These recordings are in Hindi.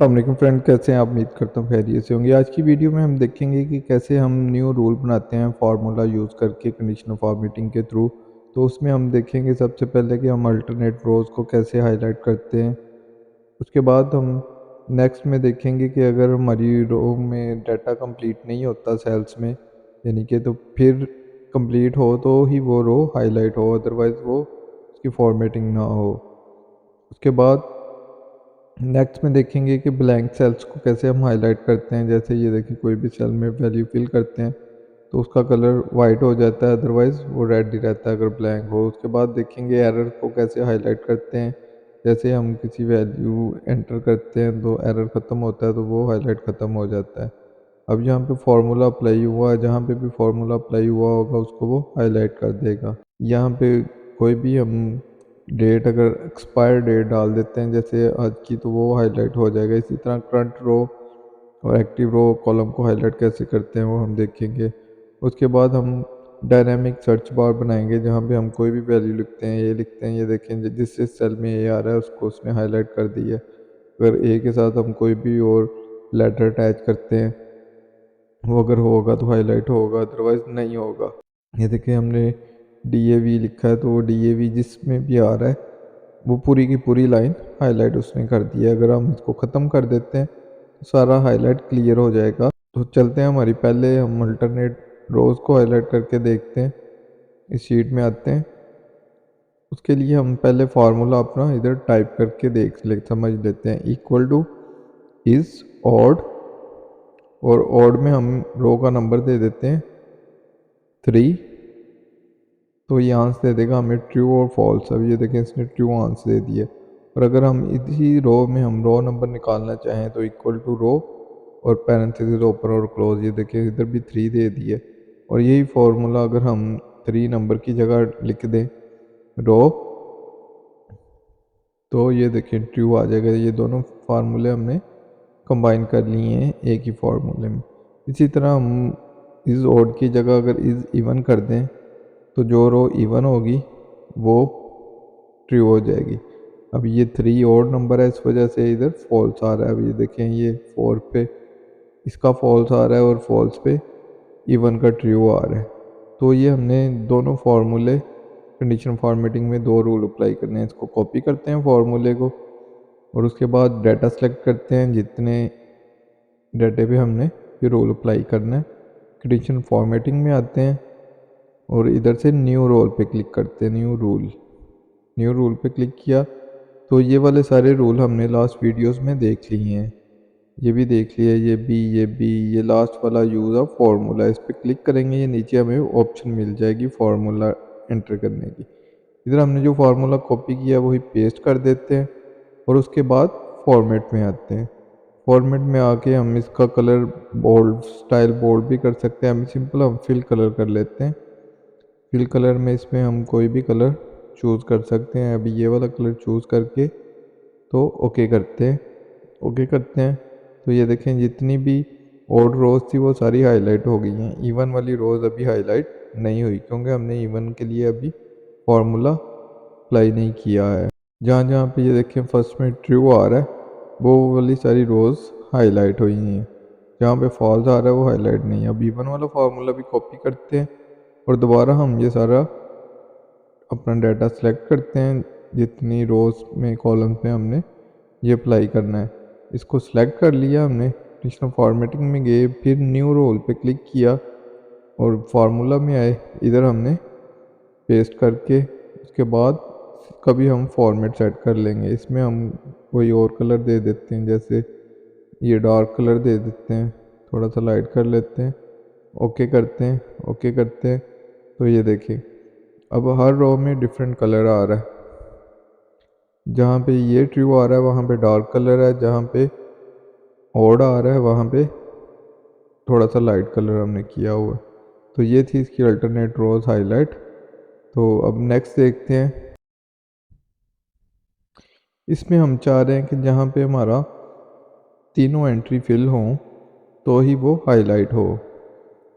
अस्सलाम फ्रेंड, कैसे हैं आप? उम्मीद करता हूँ खैरियत से होंगे। आज की वीडियो में हम देखेंगे कि कैसे हम न्यू रूल बनाते हैं फार्मूला यूज़ करके कंडीशनल फॉर्मेटिंग के थ्रू। तो उसमें हम देखेंगे सबसे पहले कि हम अल्टरनेट रोज़ को कैसे हाईलाइट करते हैं। उसके बाद हम नेक्स्ट में देखेंगे कि अगर हमारी रो में डाटा कंप्लीट नहीं होता सेल्स में, यानी कि तो फिर कंप्लीट हो तो ही वो रो हाईलाइट हो, अदरवाइज़ वो उसकी फॉर्मेटिंग ना हो। उसके बाद नेक्स्ट में देखेंगे कि ब्लैंक सेल्स को कैसे हम हाईलाइट करते हैं। जैसे ये देखिए, कोई भी सेल में वैल्यू फिल करते हैं तो उसका कलर वाइट हो जाता है, अदरवाइज़ वो रेड ही रहता है अगर ब्लैंक हो। उसके बाद देखेंगे एरर को कैसे हाईलाइट करते हैं। जैसे हम किसी वैल्यू एंटर करते हैं तो एरर ख़त्म होता है तो वो हाईलाइट ख़त्म हो जाता है। अब यहाँ पे फार्मूला अप्लाई हुआ है, जहाँ पे भी फार्मूला अप्लाई हुआ होगा उसको वो हाईलाइट कर देगा। यहाँ पे कोई भी हम डेट अगर एक्सपायर डेट डाल देते हैं जैसे आज की, तो वो हाईलाइट हो जाएगा। इसी तरह करंट रो और एक्टिव रो कॉलम को हाईलाइट कैसे करते हैं वो हम देखेंगे। उसके बाद हम डायनामिक सर्च बार बनाएंगे, जहाँ पे हम कोई भी वैल्यू लिखते हैं, ये लिखते हैं, ये देखें जिस जिस सेल में ये आ रहा है उसको उसने हाईलाइट कर दी है। अगर ए के साथ हम कोई भी और लेटर अटैच करते हैं, वो अगर होगा तो हाईलाइट होगा, अदरवाइज नहीं होगा। ये देखिए, हमने DAV लिखा है तो वो DAV जिसमें भी आ रहा है वो पूरी की पूरी लाइन हाईलाइट उसने कर दी है। अगर हम इसको ख़त्म कर देते हैं तो सारा हाईलाइट क्लियर हो जाएगा। तो चलते हैं हमारी, पहले हम अल्टरनेट रोज़ को हाईलाइट करके देखते हैं। इस शीट में आते हैं। उसके लिए हम पहले फार्मूला अपना इधर टाइप करके समझ लेते हैं। इक्वल टू इज़ ऑड, और ऑड में हम रो का नंबर दे देते हैं 3, तो ये आंसर दे देगा हमें ट्रू और फॉल्स। अब ये देखें, इसने ट्रू आंसर दे दिया। और अगर हम इसी रो में हम रो नंबर निकालना चाहें तो इक्वल टू रो और पैरेंथेसिस ओपन और क्लोज, ये देखिए इधर भी 3 दे दिए। और यही फार्मूला अगर हम 3 नंबर की जगह लिख दें रो, तो ये देखिए ट्रू आ जाएगा। ये दोनों फार्मूले हमने कंबाइन कर लिए हैं एक ही फार्मूले में। इसी तरह हम इस ऑड की जगह अगर इज़ इवन कर दें तो जो रो इवन होगी वो ट्रू हो जाएगी। अब ये 3 ऑड नंबर है, इस वजह से इधर फॉल्स आ रहा है। अब ये देखें, ये 4 पे इसका फॉल्स आ रहा है और फॉल्स पे इवन का ट्रू आ रहा है। तो ये हमने दोनों फार्मूले कंडीशन फॉर्मेटिंग में 2 रूल अप्लाई करने हैं। इसको कॉपी करते हैं फार्मूले को, और उसके बाद डाटा सेलेक्ट करते हैं जितने डाटे पे हमने ये रूल अप्लाई करना है। कंडीशन फॉर्मेटिंग में आते हैं और इधर से न्यू रोल पे क्लिक करते हैं। न्यू रूल पे क्लिक किया तो ये वाले सारे रूल हमने लास्ट वीडियोस में देख लिए हैं। ये भी देख लिया, ये लास्ट वाला यूज़ ऑफ फार्मूला, इस पर क्लिक करेंगे, ये नीचे हमें ऑप्शन मिल जाएगी फार्मूला एंटर करने की। इधर हमने जो फार्मूला कॉपी किया वही पेस्ट कर देते हैं और उसके बाद फॉर्मेट में आते हैं। फॉर्मेट में आके हम इसका कलर बोल्ड, स्टाइल बोल्ड भी कर सकते हैं। हम सिंपल हम फिल कलर कर लेते हैं। फिल कलर में इसमें हम कोई भी कलर चूज़ कर सकते हैं। अभी ये वाला कलर चूज़ करके तो ओके करते हैं। तो ये देखें, जितनी भी ऑड रोज़ थी वो सारी हाईलाइट हो गई हैं। इवन वाली रोज़ अभी हाईलाइट नहीं हुई क्योंकि हमने इवन के लिए अभी फार्मूला अप्लाई नहीं किया है। जहाँ जहाँ पे ये देखें फर्स्ट में ट्रू आ रहा है वो वाली सारी रोज़ हाईलाइट हुई हैं। जहाँ पे फॉल्स आ रहा है वो हाईलाइट नहीं है। अब इवन वाला फार्मूला भी कॉपी करते हैं और दोबारा हम ये सारा अपना डाटा सेलेक्ट करते हैं जितनी रोज़ में कॉलम में हमने ये अप्लाई करना है। इसको सिलेक्ट कर लिया हमने, कंडीशनल फॉर्मेटिंग में गए, फिर न्यू रोल पे क्लिक किया और फार्मूला में आए। इधर हमने पेस्ट करके उसके बाद कभी हम फॉर्मेट सेट कर लेंगे। इसमें हम कोई और कलर दे देते हैं, जैसे ये डार्क कलर दे देते हैं, थोड़ा सा लाइट कर लेते हैं, ओके करते हैं। तो ये देखिए, अब हर रो में डिफरेंट कलर आ रहा है। जहाँ पे ये ट्रू आ रहा है वहाँ पे डार्क कलर है, जहाँ पे ऑड आ रहा है वहाँ पे थोड़ा सा लाइट कलर हमने किया हुआ है। तो ये थी इसकी अल्टरनेट रोज हाईलाइट। तो अब नेक्स्ट देखते हैं। इसमें हम चाह रहे हैं कि जहाँ पे हमारा तीनों एंट्री फिल हों तो ही वो हाईलाइट हो।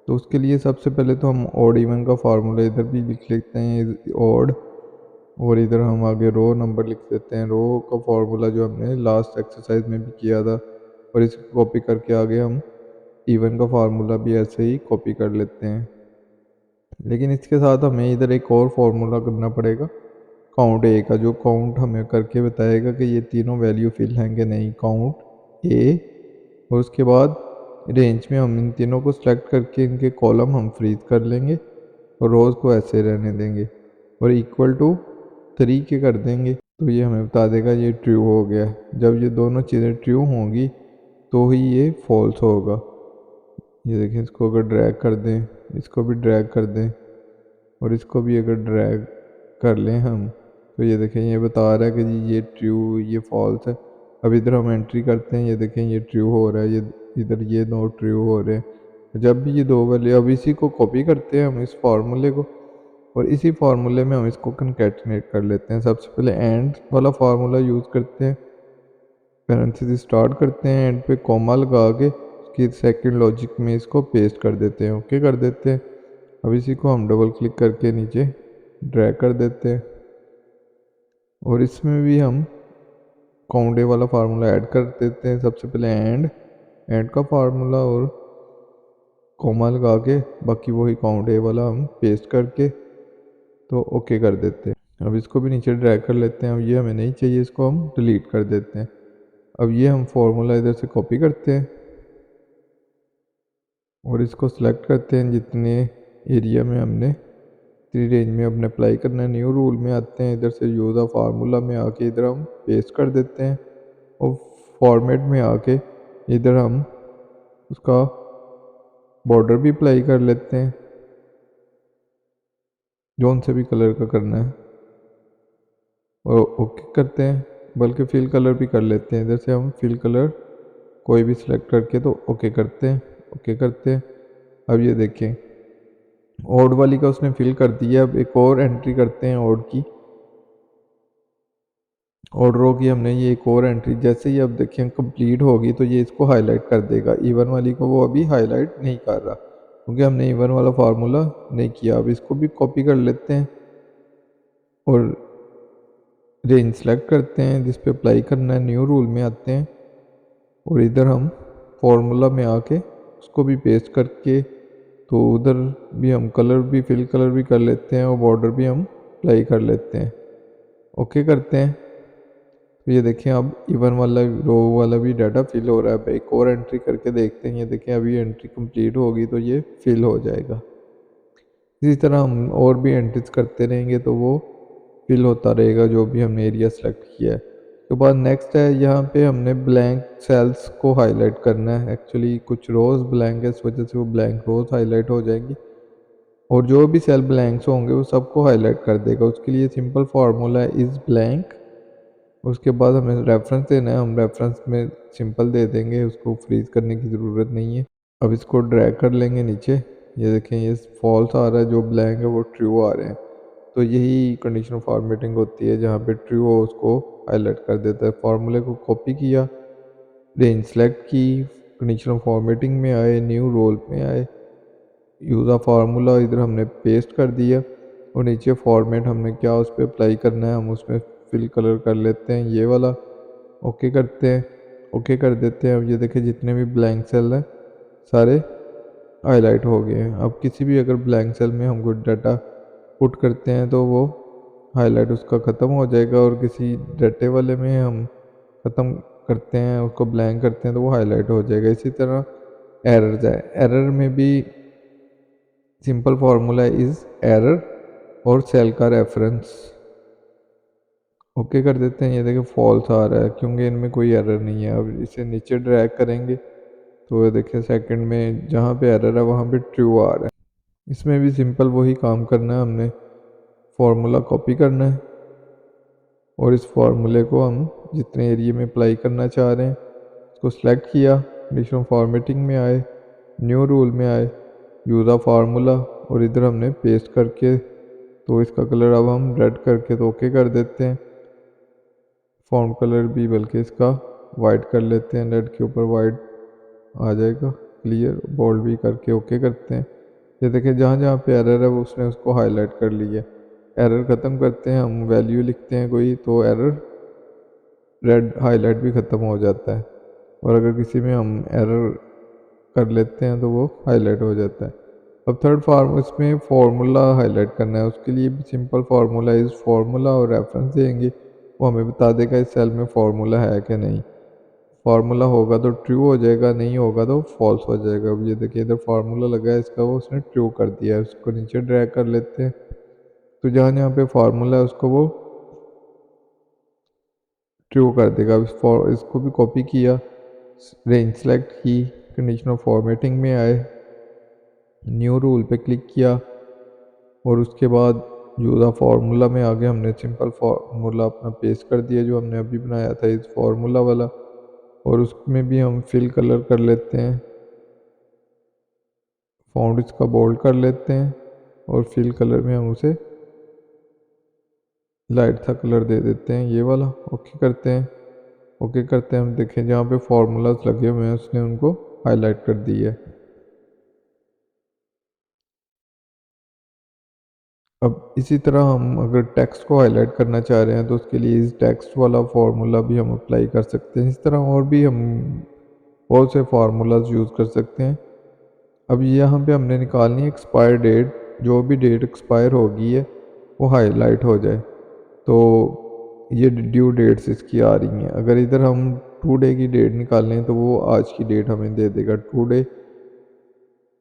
तो उसके लिए सबसे पहले तो हम ऑड इवन का फार्मूला इधर भी लिख लेते हैं, ऑड, और इधर हम आगे रो नंबर लिख देते हैं। रो का फार्मूला जो हमने लास्ट एक्सरसाइज में भी किया था और इसको कॉपी करके आगे हम इवन का फार्मूला भी ऐसे ही कॉपी कर लेते हैं। लेकिन इसके साथ हमें इधर एक और फार्मूला करना पड़ेगा काउंट ए का, जो काउंट हमें करके बताएगा कि ये तीनों वैल्यू फिल हैं कि नहीं। काउंट ए, और उसके बाद रेंज में हम इन तीनों को सिलेक्ट करके इनके कॉलम हम फ्रीज कर लेंगे और रोज़ को ऐसे रहने देंगे और इक्वल टू 3 के कर देंगे। तो ये हमें बता देगा ये ट्रू हो गया। जब ये दोनों चीज़ें ट्रू होंगी तो ही ये फॉल्स होगा। ये देखें, इसको अगर ड्रैग कर दें, इसको भी ड्रैग कर दें और इसको भी अगर ड्रैग कर लें हम, तो ये देखें ये बता रहा है कि जी ये ट्रू ये फॉल्स है। अब इधर हम एंट्री करते हैं, ये देखें ये ट्रू हो रहा है, ये इधर ये दो ट्रू हो रहे हैं। जब भी ये दो वैल्यू, अब इसी को कॉपी करते हैं हम इस फार्मूले को और इसी फार्मूले में हम इसको कन्कैटिनेट कर लेते हैं। सबसे पहले एंड वाला फार्मूला यूज़ करते हैं, पैरेंथेसिस स्टार्ट करते हैं, एंड पे कॉमा लगा के उसकी सेकंड लॉजिक में इसको पेस्ट कर देते हैं, ओके कर देते हैं। अब इसी को हम डबल क्लिक करके नीचे ड्रैग कर देते हैं और इसमें भी हम काउंट ए वाला फार्मूला ऐड कर देते हैं। सबसे पहले एंड का फार्मूला और कॉमा लगा के बाकी वही काउंट ए वाला हम पेस्ट करके तो ओके कर देते हैं। अब इसको भी नीचे ड्रैग कर लेते हैं। अब ये हमें नहीं चाहिए, इसको हम डिलीट कर देते हैं। अब ये हम फार्मूला इधर से कॉपी करते हैं और इसको सिलेक्ट करते हैं जितने एरिया में हमने 3 रेंज में अपने अप्लाई करना है। न्यू रूल में आते हैं, इधर से यूज़ अ फार्मूला में आके इधर हम पेस्ट कर देते हैं और फॉर्मेट में आके इधर हम उसका बॉर्डर भी अप्लाई कर लेते हैं, जौन से भी कलर का करना है, और ओके करते हैं। बल्कि फिल कलर भी कर लेते हैं, इधर से हम फिल कलर कोई भी सिलेक्ट करके तो ओके करते हैं, ओके करते हैं। अब ये देखें ओड वाली का उसने फिल कर दिया। अब एक और एंट्री करते हैं ओड की, ओड रो की हमने ये एक और एंट्री, जैसे ही अब देखें कंप्लीट होगी तो ये इसको हाईलाइट कर देगा। इवन वाली को वो अभी हाईलाइट नहीं कर रहा क्योंकि हमने इवन वाला फार्मूला नहीं किया। अब इसको भी कॉपी कर लेते हैं और रेंज सेलेक्ट करते हैं जिस पे अप्लाई करना है। न्यू रूल में आते हैं और इधर हम फार्मूला में आके उसको भी पेस्ट करके तो उधर भी हम कलर भी फिल कलर भी कर लेते हैं और बॉर्डर भी हम अप्लाई कर लेते हैं, ओके करते हैं। तो ये देखें अब इवन वाला रो वाला भी डाटा फिल हो रहा है। एक और एंट्री करके देखते हैं, ये देखें अभी एंट्री कंप्लीट होगी तो ये फिल हो जाएगा। इसी तरह हम और भी एंट्रीज करते रहेंगे तो वो फिल होता रहेगा जो भी हमने एरिया सेलेक्ट किया है। उसके बाद नेक्स्ट है, यहाँ पे हमने ब्लैंक सेल्स को हाईलाइट करना है। एक्चुअली कुछ रोज ब्लैंक है, इस वजह से वो ब्लैंक रोज हाईलाइट हो जाएंगी और जो भी सेल ब्लैंक्स होंगे वो सबको हाईलाइट कर देगा। उसके लिए सिंपल फार्मूला है इज़ ब्लैंक। उसके बाद हमें रेफरेंस देना है, हम रेफरेंस में सिंपल दे देंगे, उसको फ्रीज करने की ज़रूरत नहीं है। अब इसको ड्रैग कर लेंगे नीचे, ये देखें ये फॉल्स आ रहा है, जो ब्लैंक है वो ट्रू आ रहे हैं। तो यही कंडीशनल फॉर्मेटिंग होती है, जहाँ पे ट्रू हो उसको हाईलाइट कर देता है। फार्मूले को कॉपी किया, रेंज सेलेक्ट की, कंडीशनल फॉर्मेटिंग में आए, न्यू रोल में आए, यूज़ अ फार्मूला इधर हमने पेस्ट कर दिया और नीचे फॉर्मेट हमने क्या उस पर अप्लाई करना है, हम उसमें फिल कलर कर लेते हैं ये वाला, ओके करते हैं, ओके कर देते हैं। अब ये देखें जितने भी ब्लैंक सेल हैं सारे हाईलाइट हो गए हैं। अब किसी भी अगर ब्लैंक सेल में हम कोई डाटा पुट करते हैं तो वो हाईलाइट उसका ख़त्म हो जाएगा और किसी डाटे वाले में हम ख़त्म करते हैं, उसको ब्लैंक करते हैं तो वो हाईलाइट हो जाएगा। इसी तरह एरर्स है, एरर में भी सिंपल फार्मूला इज़ एरर और सेल का रेफरेंस, ओके कर देते हैं। ये देखिए फॉल्स आ रहा है क्योंकि इनमें कोई एरर नहीं है। अब इसे नीचे ड्रैग करेंगे तो ये देखिए सेकंड में जहाँ पे एरर है वहाँ पे ट्रू आ रहा है। इसमें भी सिंपल वही काम करना है, हमने फार्मूला कॉपी करना है और इस फार्मूले को हम जितने एरिया में अप्लाई करना चाह रहे हैं उसको सिलेक्ट किया, कंडीशनल फॉर्मेटिंग में आए, न्यू रूल में आए, यूज़ अ फार्मूला और इधर हमने पेस्ट करके तो इसका कलर अब हम रेड करके तो ओके कर देते हैं। फॉन्ट कलर भी बल्कि इसका वाइट कर लेते हैं, रेड के ऊपर वाइट आ जाएगा क्लियर, बोल्ड भी करके ओके करते हैं। ये देखिए जहाँ जहाँ पे एरर है वो उसने उसको हाईलाइट कर लिया। एरर ख़त्म करते हैं, हम वैल्यू लिखते हैं कोई तो एरर रेड हाईलाइट भी ख़त्म हो जाता है। और अगर किसी में हम एरर कर लेते हैं तो वो हाईलाइट हो जाता है। अब थर्ड फार्मूला, इसमें फार्मूला हाईलाइट करना है, उसके लिए भी सिंपल फार्मूला इस फार्मूला और रेफरेंस देंगे, वो हमें बता देगा इस सेल में फार्मूला है कि नहीं। फार्मूला होगा तो ट्रू हो जाएगा, नहीं होगा तो फॉल्स हो जाएगा। अब ये देखिए इधर फार्मूला लगा है इसका, वो उसने ट्रू कर दिया है। उसको नीचे ड्रैग कर लेते हैं, तो जहाँ जहाँ पे फार्मूला है उसको वो ट्रू कर देगा। इसको भी कॉपी किया, रेंज सेलेक्ट की, कंडीशन ऑफ फॉर्मेटिंग में आए, न्यू रूल पे क्लिक किया और उसके बाद यूज़ फार्मूला में आगे हमने सिंपल फार्मूला अपना पेस्ट कर दिया जो हमने अभी बनाया था इस फार्मूला वाला, और उसमें भी हम फिल कलर कर लेते हैं, फॉन्ट इसका बोल्ड कर लेते हैं और फिल कलर में हम उसे लाइट सा कलर दे देते हैं, ये वाला। ओके करते हैं, ओके करते हैं। हम देखें जहाँ पे फार्मूलाज लगे हुए हैं उसने उनको हाईलाइट कर दिया है। अब इसी तरह हम अगर टेक्स्ट को हाईलाइट करना चाह रहे हैं तो उसके लिए इस टेक्स्ट वाला फार्मूला भी हम अप्लाई कर सकते हैं। इस तरह और भी हम बहुत से फार्मूलाज यूज़ कर सकते हैं। अब यहाँ पे हमने निकालनी है एक्सपायर डेट, जो भी डेट एक्सपायर होगी है वो हाईलाइट हो जाए। तो ये ड्यू डेट्स इसकी आ रही हैं। अगर इधर हम टुडे की डेट निकालें तो वो आज की डेट हमें दे देगा। टुडे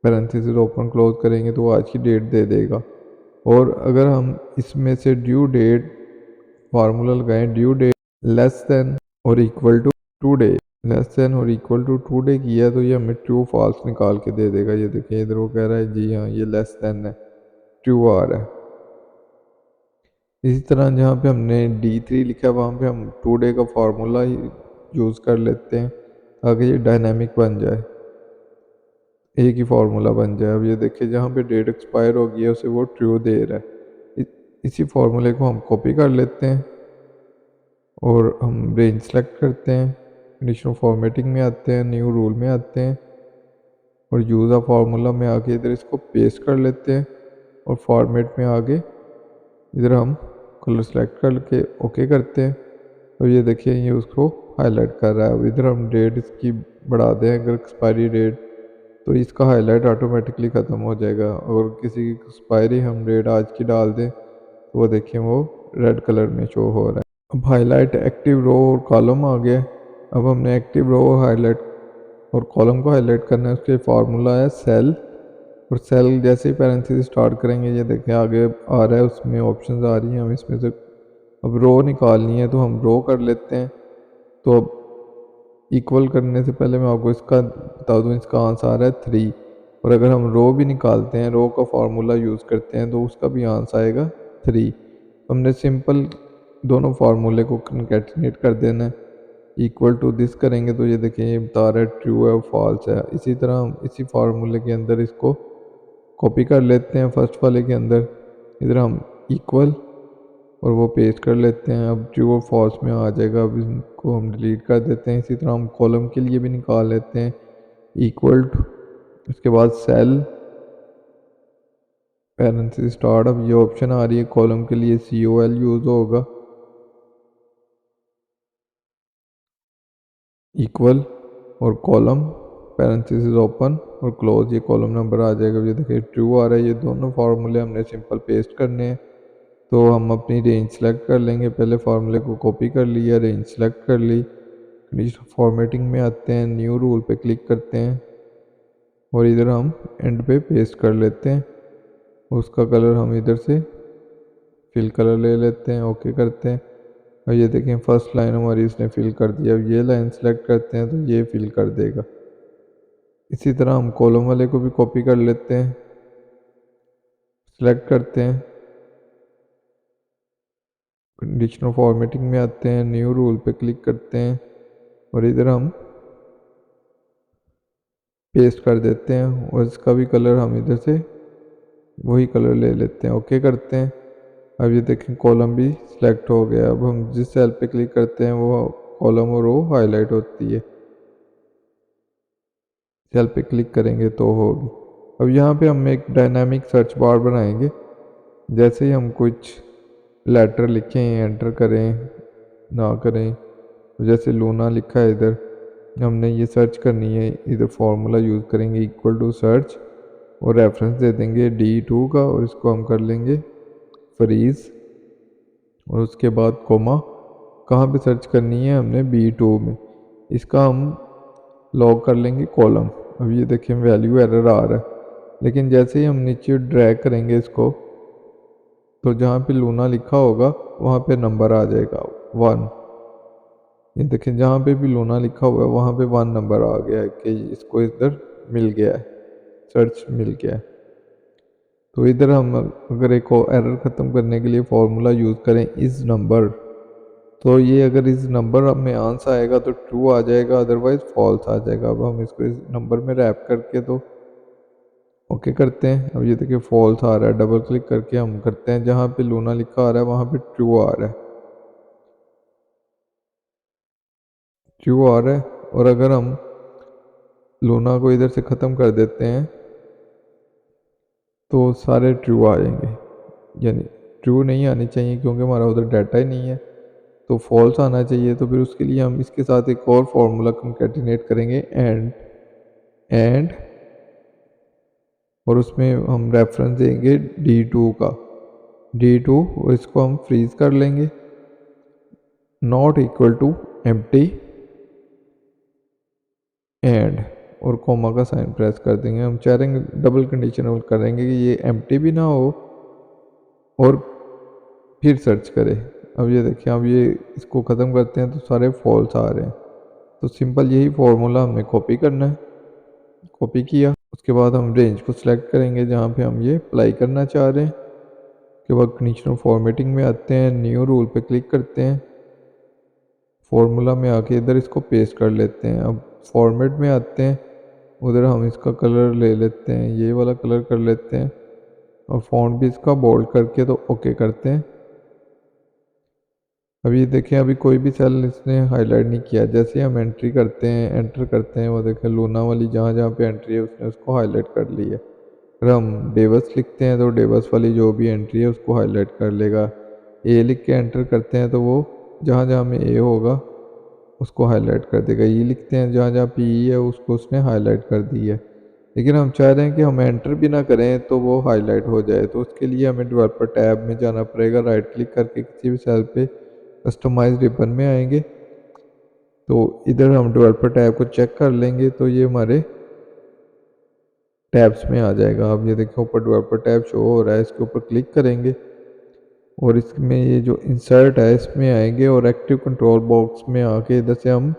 पैरेंथेसिस ओपन क्लोज करेंगे तो वो आज की डेट दे देगा। और अगर हम इसमें से ड्यू डेट फार्मूला लगाएं, ड्यू डेट लेस देन और equal to today, less than और इक्वल टू टुडे किया तो ये हमें ट्रू फॉल्स निकाल के दे देगा। ये देखिए इधर वो कह रहा है जी हाँ ये लेस देन है, ट्रू आ रहा है। इसी तरह जहाँ पे हमने D3 लिखा है वहाँ पे हम टुडे का फार्मूला यूज़ कर लेते हैं ताकि ये डायनामिक बन जाए, एक ही फार्मूला बन जाए। अब ये देखिए जहाँ पे डेट एक्सपायर हो गई है उसे वो ट्रू दे रहा है। इसी फार्मूले को हम कॉपी कर लेते हैं और हम रेंज सेलेक्ट करते हैं, कंडीशनल फॉर्मेटिंग में आते हैं, न्यू रूल में आते हैं और यूज़ ऑफ फार्मूला में आके इधर इसको पेस्ट कर लेते हैं और फॉर्मेट में आगे इधर हम कलर सेलेक्ट करके ओके करते हैं। तो ये देखिए ये उसको हाईलाइट कर रहा है। अब इधर हम डेट इसकी बढ़ा दें अगर एक्सपायरी डेट, तो इसका हाईलाइट ऑटोमेटिकली ख़त्म हो जाएगा। और किसी की एक्सपायरी हम डेट आज की डाल दें तो वो देखिए वो रेड कलर में शो हो रहा है। अब हाईलाइट एक्टिव रो और कॉलम आ गया। अब हमने एक्टिव रो हाईलाइट और कॉलम को हाईलाइट करना है, उसके फार्मूला है सेल, और सेल जैसे ही पैरेंथेसिस स्टार्ट करेंगे ये देखें आगे आ रहा है, उसमें ऑप्शंस आ रही हैं। हम इसमें से अब रो निकालनी है तो हम रो कर लेते हैं। तो अब इक्वल करने से पहले मैं आपको इसका बता दूं, इसका आंसर आ रहा है 3। और अगर हम रो भी निकालते हैं, रो का फार्मूला यूज़ करते हैं तो उसका भी आंसर आएगा 3। हमने सिंपल दोनों फार्मूले को कंकैटिनेट कर देना है, इक्वल टू दिस करेंगे तो ये देखें ये बता रहा है ट्रू है और फॉल्स है। इसी तरह हम इसी फार्मूले के अंदर इसको कॉपी कर लेते हैं फर्स्ट वाले के अंदर, इधर हम इक्वल और वो पेस्ट कर लेते हैं। अब ट्रू और फॉल्स में आ जाएगा। अब इसको हम डिलीट कर देते हैं। इसी तरह हम कॉलम के लिए भी निकाल लेते हैं, इक्वल टू, उसके बाद सेल पैरेंथेसिस स्टार्ट। अब ये ऑप्शन आ रही है कॉलम के लिए COL यूज़ होगा, इक्वल और कॉलम पैरेंथेसिस ओपन और क्लोज, ये कॉलम नंबर आ जाएगा। ये देखिए ट्रू आ रहा है। ये दोनों फार्मूले हमने सिंपल पेस्ट करने हैं। तो हम अपनी रेंज सेलेक्ट कर लेंगे, पहले फार्मूले को कॉपी कर लिया, रेंज सेलेक्ट कर ली, फॉर्मेटिंग में आते हैं, न्यू रूल पे क्लिक करते हैं और इधर हम एंड पे पेस्ट कर लेते हैं। उसका कलर हम इधर से फिल कलर ले लेते हैं, ओके करते हैं। और ये देखें फर्स्ट लाइन हमारी इसने फिल कर दिया। अब ये लाइन सेलेक्ट करते हैं तो ये फिल कर देगा। इसी तरह हम कॉलम वाले को भी कॉपी कर लेते हैं, सेलेक्ट करते हैं, कंडीशनल फॉर्मेटिंग में आते हैं, न्यू रूल पे क्लिक करते हैं और इधर हम पेस्ट कर देते हैं और इसका भी कलर हम इधर से वही कलर ले लेते हैं, ओके करते हैं। अब ये देखें कॉलम भी सिलेक्ट हो गया। अब हम जिस सेल पे क्लिक करते हैं वो कॉलम और रो हाईलाइट होती है, सेल पे क्लिक करेंगे तो होगी। अब यहाँ पे हम एक डायनामिक सर्च बार बनाएंगे। जैसे ही हम कुछ लेटर लिखें, एंटर करें ना करें, जैसे लूना लिखा है इधर, हमने ये सर्च करनी है, इधर फार्मूला यूज़ करेंगे इक्वल टू सर्च और रेफरेंस दे देंगे D2 का और इसको हम कर लेंगे फ्रीज़ और उसके बाद कोमा कहाँ पे सर्च करनी है हमने B2 में, इसका हम लॉग कर लेंगे कॉलम। अब ये देखिए वैल्यू एरर आ रहा है, लेकिन जैसे ही हम नीचे ड्रैग करेंगे इसको तो जहाँ पे लूना लिखा होगा वहाँ पे नंबर आ जाएगा 1। ये देखें जहाँ पे भी लूना लिखा हुआ है वहाँ पे 1 नंबर आ गया है कि इसको इधर मिल गया है, सर्च मिल गया है। तो इधर हम अगर एक एरर ख़त्म करने के लिए फार्मूला यूज़ करें इस नंबर, तो ये अगर इस नंबर में आंसर आएगा तो ट्रू आ जाएगा, अदरवाइज फॉल्स आ जाएगा। अब हम इसको इस नंबर में रैप करके तो ओके करते हैं। अब ये देखिए फॉल्स आ रहा है, डबल क्लिक करके हम करते हैं, जहाँ पे लूना लिखा आ रहा है वहाँ पे ट्रू आ रहा है, ट्रू आ रहा है। और अगर हम लूना को इधर से ख़त्म कर देते हैं तो सारे ट्रू आ जाएंगे, यानी ट्रू नहीं आनी चाहिए क्योंकि हमारा उधर डाटा ही नहीं है, तो फॉल्स आना चाहिए। तो फिर उसके लिए हम इसके साथ एक और फार्मूला कंकैटिनेट करेंगे एंड और उसमें हम रेफरेंस देंगे D2 का, D2 और इसको हम फ्रीज कर लेंगे not equal to empty and और कोमा का साइन प्रेस कर देंगे। हम चाह रहे डबल कंडीशनल करेंगे कि ये एम्प्टी भी ना हो और फिर सर्च करें। अब ये देखिए, अब ये इसको ख़त्म करते हैं तो सारे फॉल्स आ रहे हैं। तो सिंपल यही फार्मूला हमें कॉपी करना है, कॉपी किया, उसके बाद हम रेंज को सिलेक्ट करेंगे जहाँ पे हम ये अप्लाई करना चाह रहे हैं। उसके बाद कंडीशनल फॉर्मेटिंग में आते हैं, न्यू रूल पे क्लिक करते हैं, फार्मूला में आके इधर इसको पेस्ट कर लेते हैं। अब फॉर्मेट में आते हैं, उधर हम इसका कलर ले लेते हैं, ये वाला कलर कर लेते हैं और फॉन्ट भी इसका बोल्ड करके तो ओके करते हैं। अभी देखें अभी कोई भी सेल इसने हाईलाइट नहीं किया, जैसे हम एंट्री करते हैं एंटर करते हैं वो देखें लूना वाली जहाँ जहाँ पे एंट्री है उसने उसको हाईलाइट कर ली है। अगर हम डेवस लिखते हैं तो डेवस वाली जो भी एंट्री है उसको हाईलाइट कर लेगा। ए लिख के एंटर करते हैं तो वो जहाँ जहाँ में ए होगा उसको हाईलाइट कर देगा। ई लिखते हैं जहाँ जहाँ पे ई है उसको उसने हाईलाइट कर दी है। लेकिन हम चाह रहे हैं कि हम एंटर भी ना करें तो वो हाईलाइट हो जाए, तो उसके लिए हमें डेवलपर टैब में जाना पड़ेगा, राइट क्लिक करके किसी भी सेल पे कस्टमाइज रिबन में आएंगे तो इधर हम डेवलपर टैब को चेक कर लेंगे तो ये हमारे टैब्स में आ जाएगा। अब ये देखो ऊपर डेवलपर टैब शो हो रहा है, इसके ऊपर क्लिक करेंगे और इसमें ये जो इंसर्ट है इसमें आएंगे और एक्टिव कंट्रोल बॉक्स में आके इधर से हम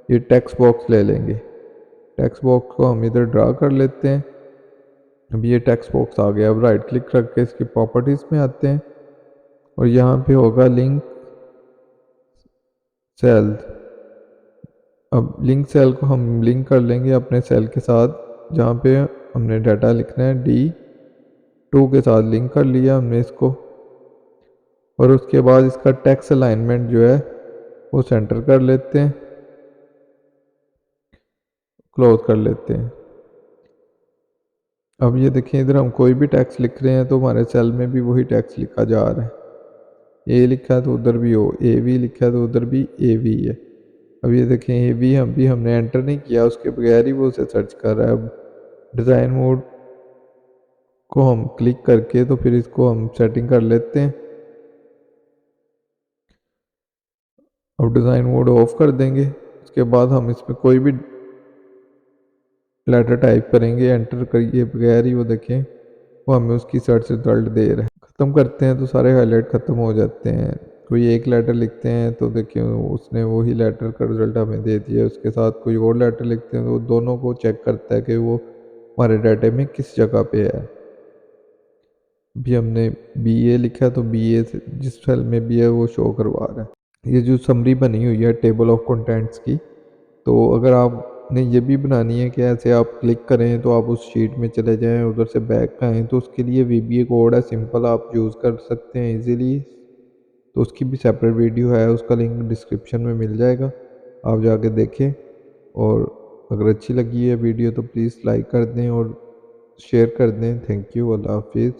ये टेक्स्ट बॉक्स ले लेंगे। टेक्स्ट बॉक्स को हम इधर ड्रा कर लेते हैं। अब ये टेक्स्ट बॉक्स आ गया। अब राइट क्लिक करके इसकी प्रॉपर्टीज़ में आते हैं और यहाँ पे होगा लिंक सेल। अब लिंक सेल को हम लिंक कर लेंगे अपने सेल के साथ जहाँ पे हमने डाटा लिखना है, D2 के साथ लिंक कर लिया हमने इसको और उसके बाद इसका टेक्स्ट अलाइनमेंट जो है वो सेंटर कर लेते हैं, क्लोज कर लेते हैं। अब ये देखें इधर हम कोई भी टेक्स्ट लिख रहे हैं तो हमारे सेल में भी वही टेक्स्ट लिखा जा रहा है। ए लिखा है तो उधर भी ओ, ए वी लिखा है तो उधर भी ए वी है। अब ये देखें ए वी हमने एंटर नहीं किया, उसके बगैर ही वो उसे सर्च कर रहा है। अब डिज़ाइन मोड को हम क्लिक करके तो फिर इसको हम सेटिंग कर लेते हैं। अब डिज़ाइन मोड ऑफ कर देंगे, उसके बाद हम इसमें कोई भी लेटर टाइप करेंगे एंटर करिए बगैर ही वो देखें वो हमें उसकी सर्च रिजल्ट दे रहा है। ख़त्म करते हैं तो सारे हाईलाइट ख़त्म हो जाते हैं। कोई एक लेटर लिखते हैं तो देखिए उसने वही लेटर का रिजल्ट हमें दे दिया, उसके साथ कोई और लेटर लिखते हैं तो दोनों को चेक करता है कि वो हमारे डाटे में किस जगह पे है। भी हमने BA लिखा तो BA से जिस सेल में भी है वो शो करवा रहा है। ये जो समरी बनी हुई है टेबल ऑफ कंटेंट्स की, तो अगर आपने ये भी बनानी है कि ऐसे आप क्लिक करें तो आप उस शीट में चले जाएं, उधर से बैक आएँ, तो उसके लिए VBA कोड है, सिंपल आप यूज़ कर सकते हैं इजीली। तो उसकी भी सेपरेट वीडियो है, उसका लिंक डिस्क्रिप्शन में मिल जाएगा, आप जाके देखें। और अगर अच्छी लगी है वीडियो तो प्लीज़ लाइक कर दें और शेयर कर दें। थैंक यू, अल्लाह हाफिज़।